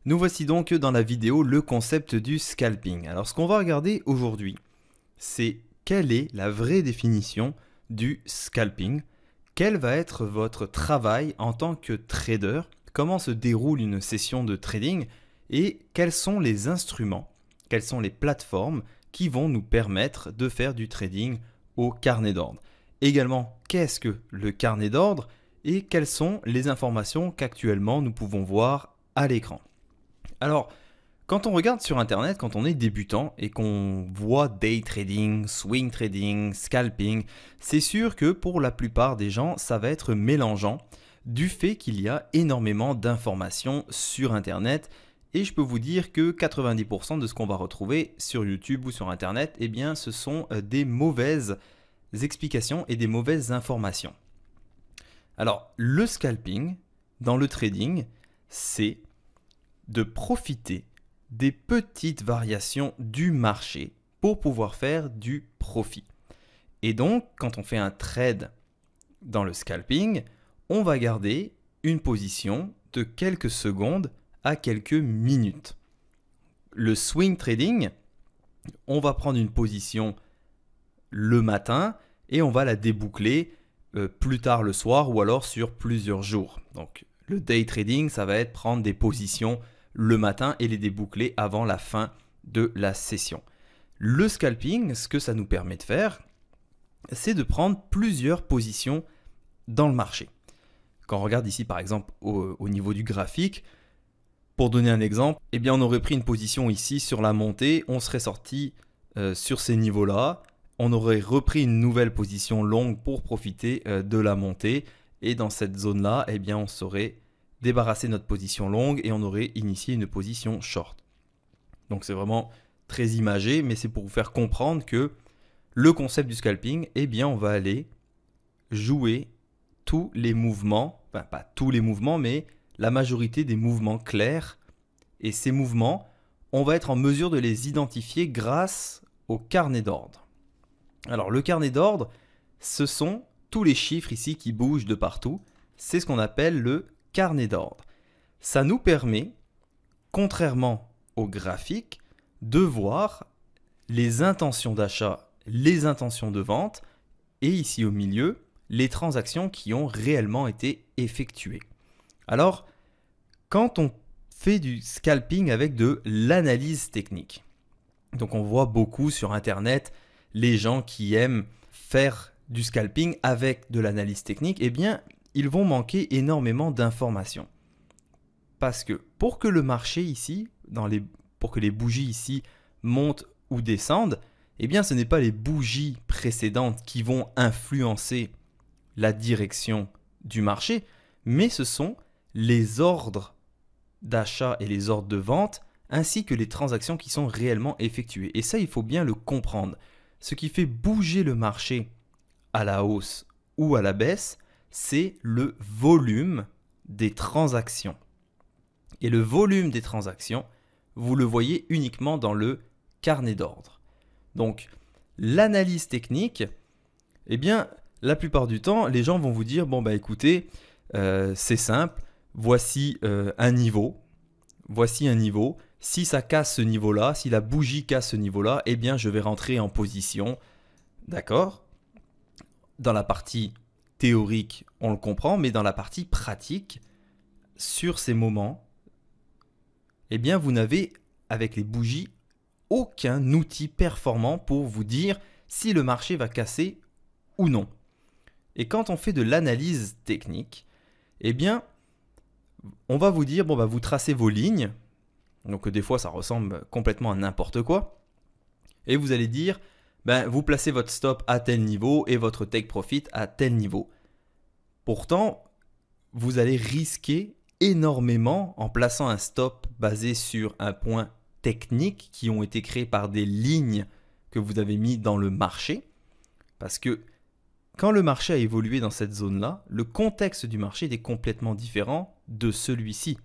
Nous voici donc dans la vidéo le concept du scalping. Alors ce qu'on va regarder aujourd'hui, c'est quelle est la vraie définition du scalping, quel va être votre travail en tant que trader, comment se déroule une session de trading et quels sont les instruments, quelles sont les plateformes qui vont nous permettre de faire du trading au carnet d'ordre. Également, qu'est-ce que le carnet d'ordre et quelles sont les informations qu'actuellement nous pouvons voir à l'écran. Alors, quand on regarde sur Internet, quand on est débutant et qu'on voit day trading, swing trading, scalping, c'est sûr que pour la plupart des gens, ça va être mélangeant du fait qu'il y a énormément d'informations sur Internet. Et je peux vous dire que 90% de ce qu'on va retrouver sur YouTube ou sur Internet, eh bien, ce sont des mauvaises explications et des mauvaises informations. Alors, le scalping dans le trading, c'est de profiter des petites variations du marché pour pouvoir faire du profit. Et donc, quand on fait un trade dans le scalping, on va garder une position de quelques secondes à quelques minutes. Le swing trading, on va prendre une position le matin et on va la déboucler plus tard le soir ou alors sur plusieurs jours. Donc, le day trading, ça va être prendre des positions le matin et les déboucler avant la fin de la session. Le scalping, ce que ça nous permet de faire, c'est de prendre plusieurs positions dans le marché. Quand on regarde ici par exemple au niveau du graphique, pour donner un exemple, eh bien on aurait pris une position ici sur la montée, on serait sorti sur ces niveaux-là, on aurait repris une nouvelle position longue pour profiter de la montée et dans cette zone-là, eh bien on serait débarrasser notre position longue et on aurait initié une position short. Donc c'est vraiment très imagé, mais c'est pour vous faire comprendre que le concept du scalping, eh bien on va aller jouer tous les mouvements, enfin pas tous les mouvements, mais la majorité des mouvements clairs. Et ces mouvements, on va être en mesure de les identifier grâce au carnet d'ordre. Alors le carnet d'ordre, ce sont tous les chiffres ici qui bougent de partout. C'est ce qu'on appelle le carnet d'ordre. Ça nous permet, contrairement au graphique, de voir les intentions d'achat, les intentions de vente et ici au milieu, les transactions qui ont réellement été effectuées. Alors, quand on fait du scalping avec de l'analyse technique, donc on voit beaucoup sur Internet les gens qui aiment faire du scalping avec de l'analyse technique, eh bien, ils vont manquer énormément d'informations. Parce que pour que le marché ici, pour que les bougies ici montent ou descendent, eh bien ce n'est pas les bougies précédentes qui vont influencer la direction du marché, mais ce sont les ordres d'achat et les ordres de vente, ainsi que les transactions qui sont réellement effectuées. Et ça, il faut bien le comprendre. Ce qui fait bouger le marché à la hausse ou à la baisse, c'est le volume des transactions. Et le volume des transactions, vous le voyez uniquement dans le carnet d'ordre. Donc, l'analyse technique, eh bien, la plupart du temps, les gens vont vous dire, bon, bah écoutez, c'est simple, voici un niveau. Voici un niveau. Si ça casse ce niveau-là, si la bougie casse ce niveau-là, eh bien, je vais rentrer en position. D'accord ? Dans la partie théorique, on le comprend, mais dans la partie pratique, sur ces moments, eh bien, vous n'avez, avec les bougies, aucun outil performant pour vous dire si le marché va casser ou non. Et quand on fait de l'analyse technique, eh bien, on va vous dire, bon, bah, vous tracez vos lignes, donc des fois, ça ressemble complètement à n'importe quoi, et vous allez dire, ben, vous placez votre stop à tel niveau et votre take profit à tel niveau. Pourtant, vous allez risquer énormément en plaçant un stop basé sur un point technique qui ont été créés par des lignes que vous avez mis dans le marché. Parce que quand le marché a évolué dans cette zone-là, le contexte du marché est complètement différent de celui-ci.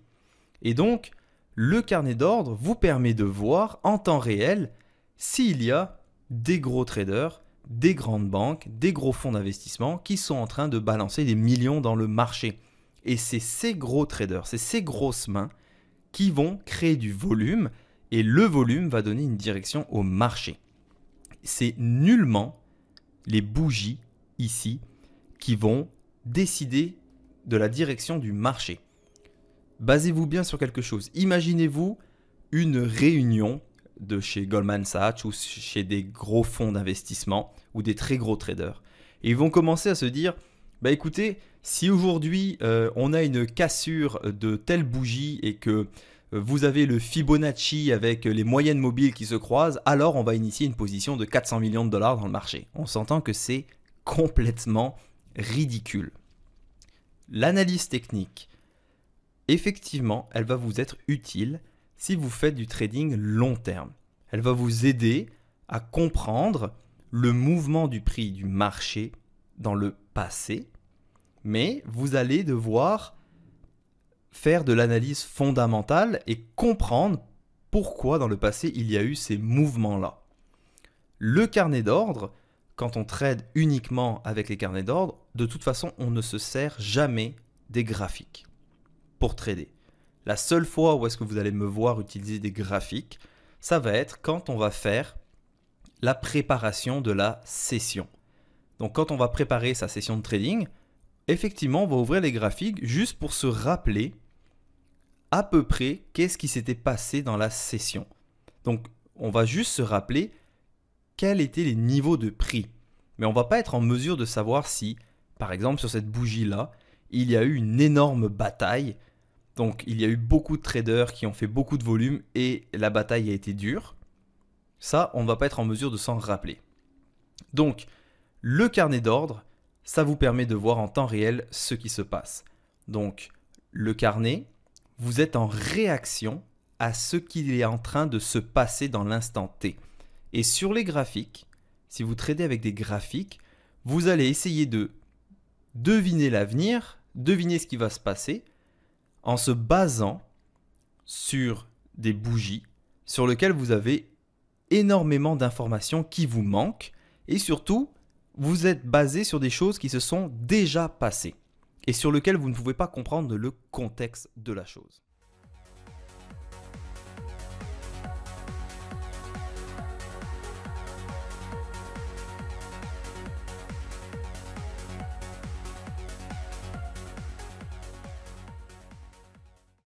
Et donc, le carnet d'ordre vous permet de voir en temps réel s'il y a des gros traders, des grandes banques, des gros fonds d'investissement qui sont en train de balancer des millions dans le marché. Et c'est ces gros traders, c'est ces grosses mains qui vont créer du volume et le volume va donner une direction au marché. C'est nullement les bougies ici qui vont décider de la direction du marché. Basez-vous bien sur quelque chose. Imaginez-vous une réunion de chez Goldman Sachs ou chez des gros fonds d'investissement ou des très gros traders. Et ils vont commencer à se dire, bah écoutez, si aujourd'hui on a une cassure de telle bougie et que vous avez le Fibonacci avec les moyennes mobiles qui se croisent, alors on va initier une position de 400 millions de dollars dans le marché. On s'entend que c'est complètement ridicule. L'analyse technique, effectivement, elle va vous être utile si vous faites du trading long terme. Elle va vous aider à comprendre le mouvement du prix du marché dans le passé, mais vous allez devoir faire de l'analyse fondamentale et comprendre pourquoi dans le passé il y a eu ces mouvements-là. Le carnet d'ordre, quand on trade uniquement avec les carnets d'ordre, de toute façon, on ne se sert jamais des graphiques pour trader. La seule fois où est-ce que vous allez me voir utiliser des graphiques, ça va être quand on va faire la préparation de la session. Donc quand on va préparer sa session de trading, effectivement, on va ouvrir les graphiques juste pour se rappeler à peu près qu'est-ce qui s'était passé dans la session. Donc on va juste se rappeler quels étaient les niveaux de prix. Mais on ne va pas être en mesure de savoir si, par exemple sur cette bougie-là, il y a eu une énorme bataille. Donc il y a eu beaucoup de traders qui ont fait beaucoup de volume et la bataille a été dure. Ça, on ne va pas être en mesure de s'en rappeler. Donc le carnet d'ordre, ça vous permet de voir en temps réel ce qui se passe. Donc le carnet, vous êtes en réaction à ce qui est en train de se passer dans l'instant T. Et sur les graphiques, si vous tradez avec des graphiques, vous allez essayer de deviner l'avenir, deviner ce qui va se passer en se basant sur des bougies sur lesquelles vous avez énormément d'informations qui vous manquent et surtout, vous êtes basé sur des choses qui se sont déjà passées et sur lesquelles vous ne pouvez pas comprendre le contexte de la chose.